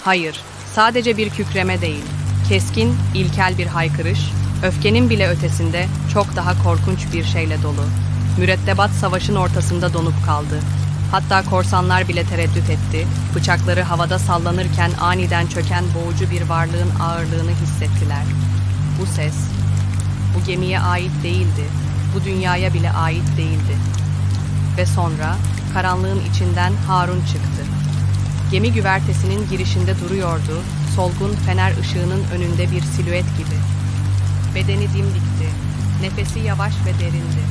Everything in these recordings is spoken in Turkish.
Hayır, sadece bir kükreme değil. Keskin, ilkel bir haykırış, öfkenin bile ötesinde çok daha korkunç bir şeyle dolu. Mürettebat savaşın ortasında donup kaldı. Hatta korsanlar bile tereddüt etti. Bıçakları havada sallanırken aniden çöken boğucu bir varlığın ağırlığını hissettiler. Bu ses, bu gemiye ait değildi. Bu dünyaya bile ait değildi. Ve sonra karanlığın içinden Harun çıktı. Gemi güvertesinin girişinde duruyordu, solgun fener ışığının önünde bir silüet gibi. Bedeni dimdikti, nefesi yavaş ve derindi.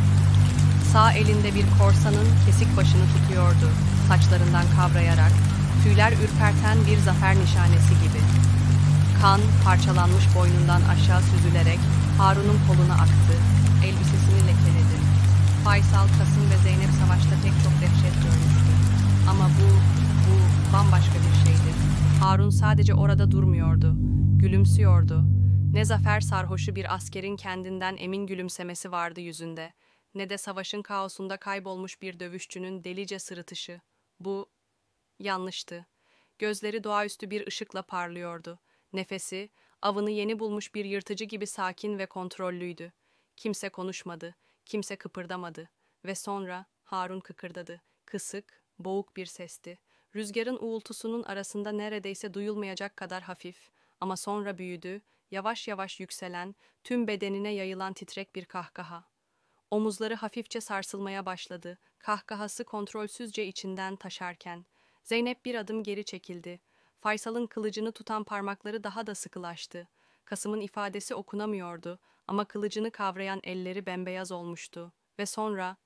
Sağ elinde bir korsanın kesik başını tutuyordu, saçlarından kavrayarak, tüyler ürperten bir zafer nişanesi gibi. Kan, parçalanmış boynundan aşağı süzülerek Harun'un koluna aktı, elbisesini lekeledi. Faysal, Kasım ve Zeynep savaşta pek çok dehşet görmüştü. Ama bu bambaşka bir şeydi. Harun sadece orada durmuyordu, gülümsüyordu. Ne zafer sarhoşu bir askerin kendinden emin gülümsemesi vardı yüzünde, ne de savaşın kaosunda kaybolmuş bir dövüşçünün delice sırıtışı. Bu yanlıştı. Gözleri doğaüstü bir ışıkla parlıyordu. Nefesi, avını yeni bulmuş bir yırtıcı gibi sakin ve kontrollüydü. Kimse konuşmadı, kimse kıpırdamadı. Ve sonra Harun kıkırdadı. Kısık, boğuk bir sesti. Rüzgarın uğultusunun arasında neredeyse duyulmayacak kadar hafif ama sonra büyüdü, yavaş yavaş yükselen, tüm bedenine yayılan titrek bir kahkaha. Omuzları hafifçe sarsılmaya başladı, kahkahası kontrolsüzce içinden taşarken. Zeynep bir adım geri çekildi. Faysal'ın kılıcını tutan parmakları daha da sıkılaştı. Kasım'ın ifadesi okunamıyordu ama kılıcını kavrayan elleri bembeyaz olmuştu. Ve sonra